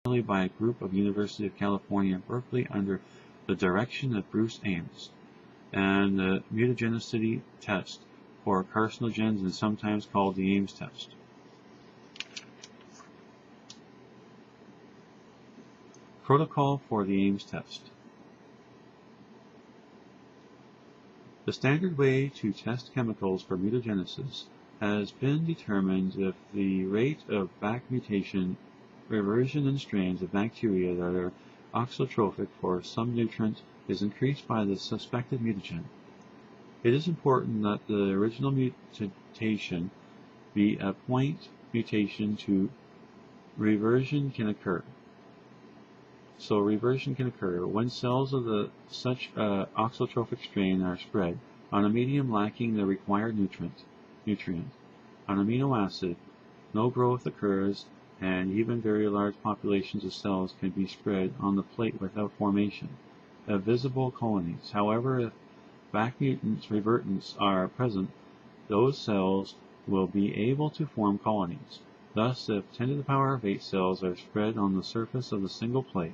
by a group of University of California, Berkeley under the direction of Bruce Ames, and the mutagenicity test for carcinogens is sometimes called the Ames test. Protocol for the Ames test. The standard way to test chemicals for mutagenesis has been determined if the rate of back mutation reversion in strains of bacteria that are oxotrophic for some nutrient is increased by the suspected mutagen. It is important that the original mutation be a point mutation to reversion can occur. So reversion can occur when cells of such oxotrophic strain are spread on a medium lacking the required nutrient. On amino acid, no growth occurs, and even very large populations of cells can be spread on the plate without formation of visible colonies. However, if back mutants revertants are present, those cells will be able to form colonies. Thus, if 10 to the power of 8 cells are spread on the surface of a single plate,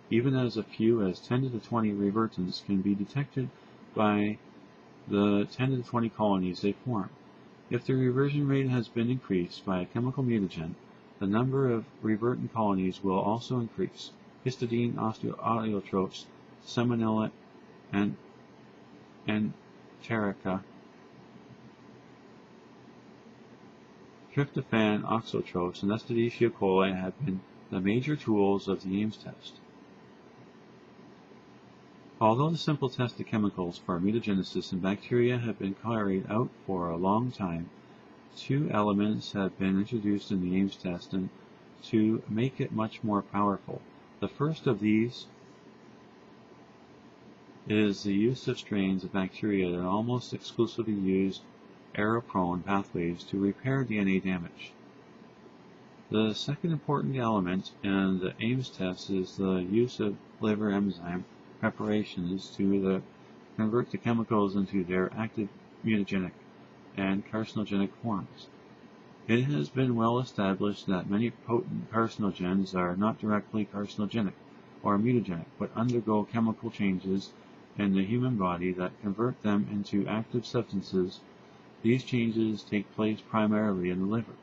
even as few as 10 to the 20 revertants can be detected by the 10 to the 20 colonies they form. If the reversion rate has been increased by a chemical mutagen, the number of revertant colonies will also increase. Histidine, osteotrophs, salmonella, and enterica, tryptophan oxotrophs, and Escherichia coli have been the major tools of the Ames test. Although the simple test of chemicals for mutagenesis in bacteria have been carried out for a long time, two elements have been introduced in the Ames test and to make it much more powerful. The first of these is the use of strains of bacteria that almost exclusively use error-prone pathways to repair DNA damage. The second important element in the Ames test is the use of liver enzyme preparations to convert the chemicals into their active mutagenic and carcinogenic forms. It has been well established that many potent carcinogens are not directly carcinogenic or mutagenic, but undergo chemical changes in the human body that convert them into active substances. These changes take place primarily in the liver,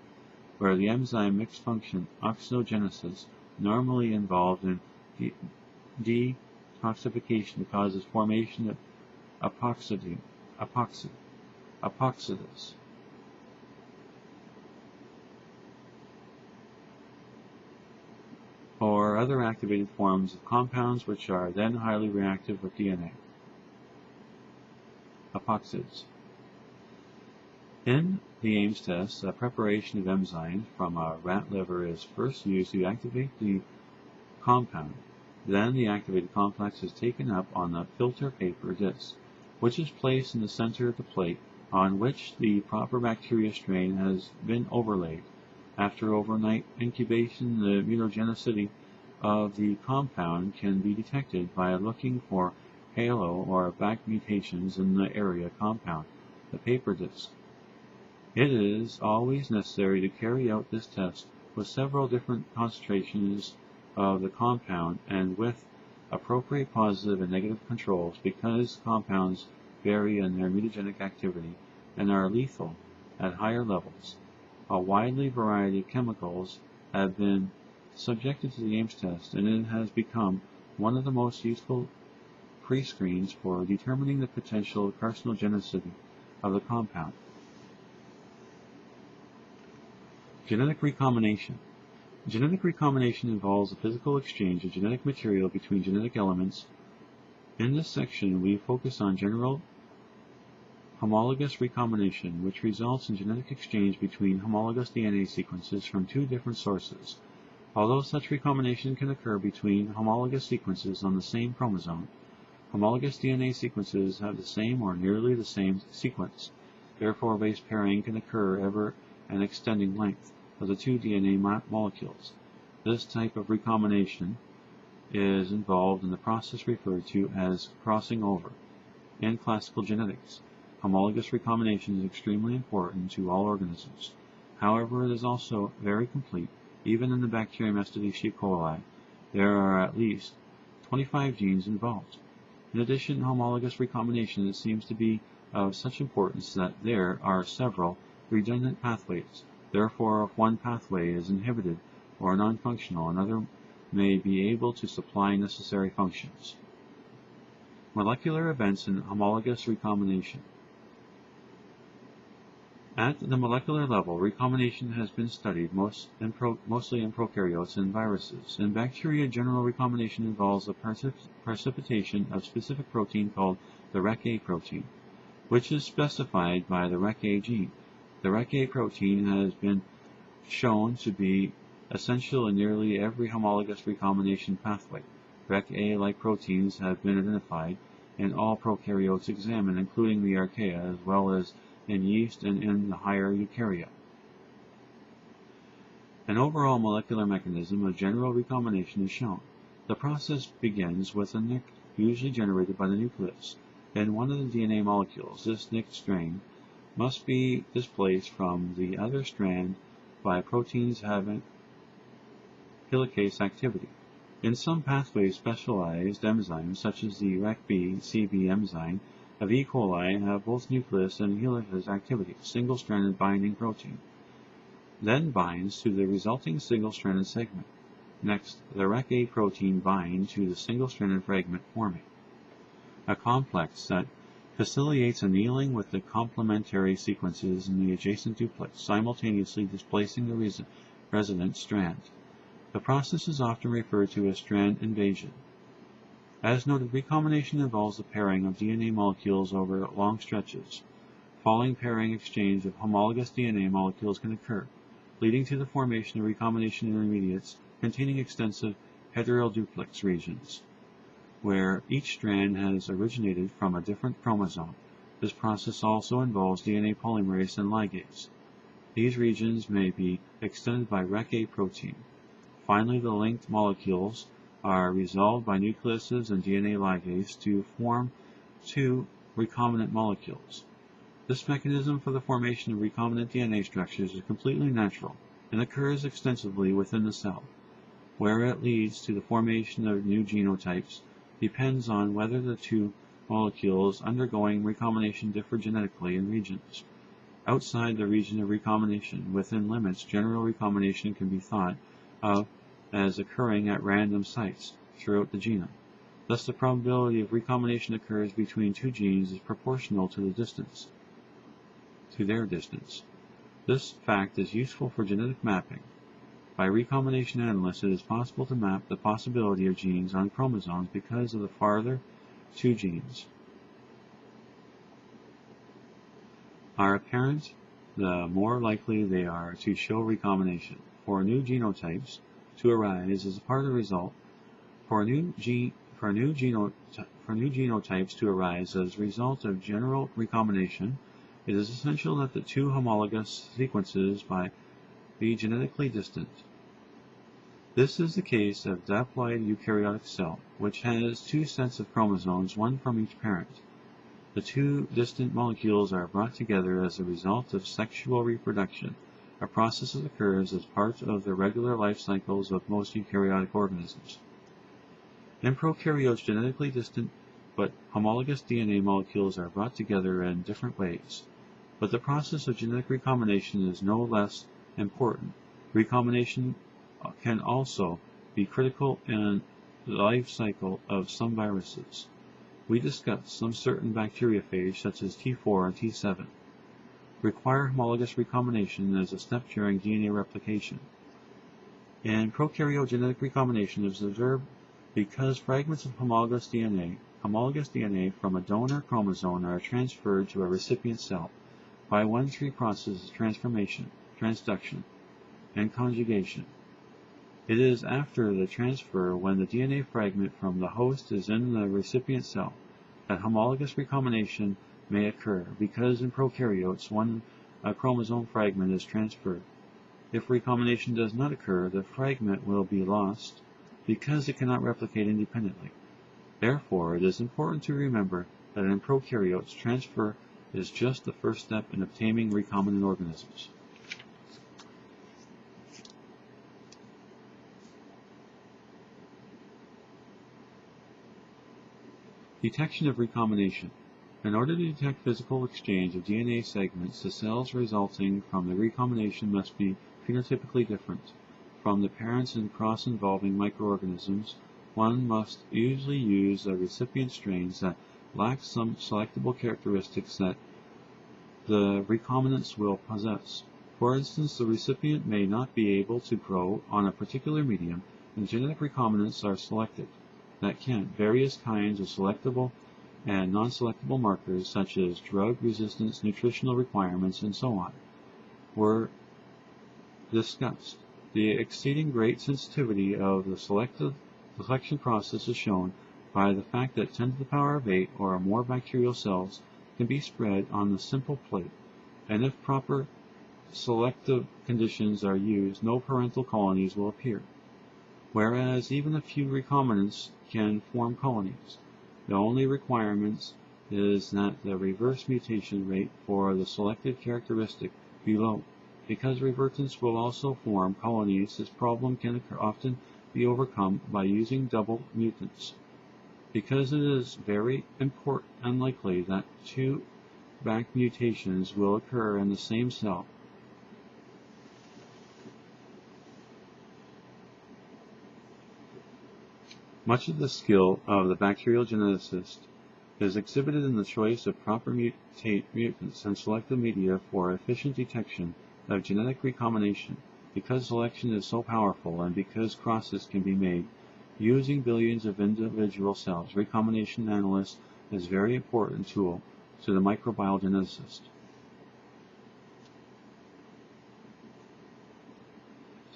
where the enzyme mixed function oxygenesis, normally involved in detoxification, causes formation of epoxidase. Or other activated forms of compounds which are then highly reactive with DNA. Epoxides. In the Ames test, a preparation of enzyme from a rat liver is first used to activate the compound. Then the activated complex is taken up on a filter paper disc, which is placed in the center of the plate on which the proper bacteria strain has been overlaid. After overnight incubation, the mutagenicity of the compound can be detected by looking for halo or back mutations in the area compound, the paper disc. It is always necessary to carry out this test with several different concentrations of the compound and with appropriate positive and negative controls, because compounds vary in their mutagenic activity and are lethal at higher levels. A widely variety of chemicals have been subjected to the Ames test, and it has become one of the most useful pre-screens for determining the potential carcinogenicity of the compound. Genetic recombination. Genetic recombination involves the physical exchange of genetic material between genetic elements. In this section, we focus on general homologous recombination, which results in genetic exchange between homologous DNA sequences from two different sources. Although such recombination can occur between homologous sequences on the same chromosome, homologous DNA sequences have the same or nearly the same sequence. Therefore, base pairing can occur over an extending length of the two DNA molecules. This type of recombination is involved in the process referred to as crossing over. In classical genetics, homologous recombination is extremely important to all organisms. However, it is also very complete Even in the bacterium Escherichia coli, there are at least 25 genes involved. In addition, homologous recombination seems to be of such importance that there are several redundant pathways. Therefore, if one pathway is inhibited or non-functional, another may be able to supply necessary functions. Molecular events in homologous recombination. At the molecular level, recombination has been studied mostly in prokaryotes and viruses. In bacteria, general recombination involves the precipitation of specific protein called the Rec-A protein, which is specified by the Rec-A gene. The Rec-A protein has been shown to be essential in nearly every homologous recombination pathway. Rec-A-like proteins have been identified in all prokaryotes examined, including the archaea, as well as in yeast and in the higher eukarya. An overall molecular mechanism of general recombination is shown. The process begins with a nick, usually generated by the nucleus. In one of the DNA molecules, this nicked strand must be displaced from the other strand by proteins having helicase activity. In some pathways, specialized enzymes, such as the Rec-B-CB enzyme of E. coli, have both nucleus and helicase activity. Single-stranded binding protein then binds to the resulting single-stranded segment. Next, the Rec-A protein binds to the single-stranded fragment, forming a complex that facilitates annealing with the complementary sequences in the adjacent duplex, simultaneously displacing the resident strand. The process is often referred to as strand invasion. As noted, recombination involves the pairing of DNA molecules over long stretches. Following pairing exchange of homologous DNA molecules can occur, leading to the formation of recombination intermediates containing extensive heteroduplex regions, where each strand has originated from a different chromosome. This process also involves DNA polymerase and ligase. These regions may be extended by Rec-A protein. Finally, the linked molecules are resolved by nucleases and DNA ligase to form two recombinant molecules. This mechanism for the formation of recombinant DNA structures is completely natural and occurs extensively within the cell. Where it leads to the formation of new genotypes depends on whether the two molecules undergoing recombination differ genetically in regions. Outside the region of recombination, within limits, general recombination can be thought of as occurring at random sites throughout the genome. Thus, the probability of recombination occurs between two genes is proportional to their distance. This fact is useful for genetic mapping. By recombination analysis, it is possible to map the possibility of genes on chromosomes because of the farther two genes are apparent, the more likely they are to show recombination. For new genotypes to arise as a part of the result, for new genotypes to arise as a result of general recombination, it is essential that the two homologous sequences be genetically distant. This is the case of diploid eukaryotic cell, which has two sets of chromosomes, one from each parent. The two distant molecules are brought together as a result of sexual reproduction, a process that occurs as part of the regular life cycles of most eukaryotic organisms. In prokaryotes, genetically distant but homologous DNA molecules are brought together in different ways. But the process of genetic recombination is no less important. Recombination can also be critical in the life cycle of some viruses. We discussed some certain bacteriophages, such as T4 and T7, require homologous recombination as a step during DNA replication. In prokaryote, genetic recombination is observed because fragments of homologous DNA from a donor chromosome are transferred to a recipient cell by one of three processes: transformation, transduction, and conjugation. It is after the transfer, when the DNA fragment from the host is in the recipient cell, that homologous recombination may occur, because in prokaryotes a chromosome fragment is transferred. If recombination does not occur, the fragment will be lost because it cannot replicate independently. Therefore, it is important to remember that in prokaryotes, transfer is just the first step in obtaining recombinant organisms. Detection of recombination. In order to detect physical exchange of DNA segments, the cells resulting from the recombination must be phenotypically different from the parents and cross-involving microorganisms. One must usually use the recipient strains that lack some selectable characteristics that the recombinants will possess. For instance, the recipient may not be able to grow on a particular medium, and genetic recombinants are selected that can. Various kinds of selectable and non-selectable markers, such as drug resistance, nutritional requirements, and so on, were discussed. The exceeding great sensitivity of the selection process is shown by the fact that 10 to the power of 8 or more bacterial cells can be spread on the simple plate, and if proper selective conditions are used, no parental colonies will appear, whereas even a few recombinants can form colonies. The only requirement is that the reverse mutation rate for the selected characteristic be low. Because revertants will also form colonies, this problem can often be overcome by using double mutants. Because it is very unlikely that two back mutations will occur in the same cell, much of the skill of the bacterial geneticist is exhibited in the choice of proper mutants and selective media for efficient detection of genetic recombination. Because selection is so powerful and because crosses can be made using billions of individual cells, recombination analysis is a very important tool to the microbiology geneticist.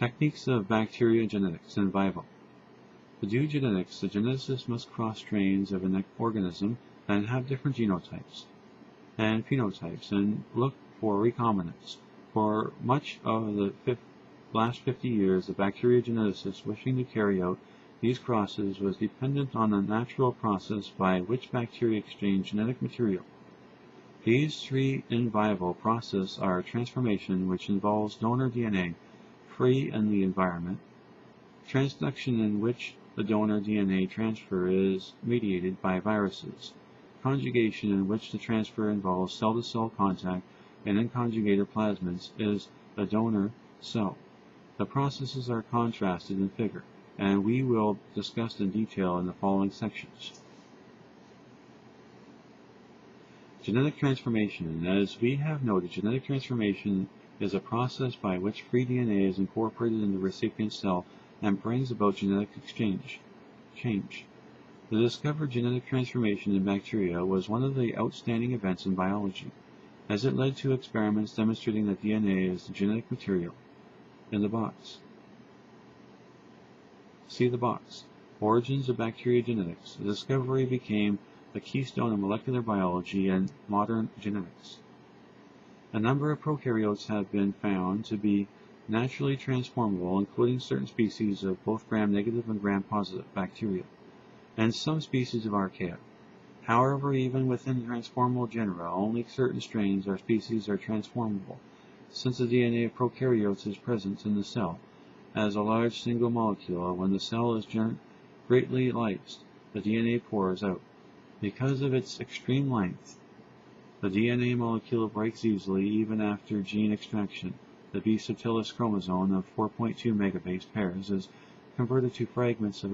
Techniques of bacteria genetics in vivo. To do genetics, the geneticist must cross strains of an organism that have different genotypes and phenotypes and look for recombinants. For much of the last 50 years, the bacteria geneticist wishing to carry out these crosses was dependent on the natural process by which bacteria exchange genetic material. These three in vivo processes are transformation, which involves donor DNA free in the environment, transduction, in which the donor DNA transfer is mediated by viruses, conjugation, in which the transfer involves cell-to-cell contact, and in conjugated plasmids is the donor cell. The processes are contrasted in figure, and we will discuss in detail in the following sections. Genetic transformation. As we have noted, genetic transformation is a process by which free DNA is incorporated in the recipient cell and brings about genetic change. The discovered genetic transformation in bacteria was one of the outstanding events in biology, as it led to experiments demonstrating that DNA is the genetic material. In the box. See the box. Origins of bacteria genetics. The discovery became the keystone of molecular biology and modern genetics. A number of prokaryotes have been found to be naturally transformable, including certain species of both gram-negative and gram-positive bacteria, and some species of archaea. However, even within transformable genera, only certain strains or species are transformable, since the DNA of prokaryotes is present in the cell as a large single molecule. When the cell is greatly lysed, the DNA pours out. Because of its extreme length, the DNA molecule breaks easily even after gene extraction. The B subtilis chromosome of 4.2 megabase pairs is converted to fragments of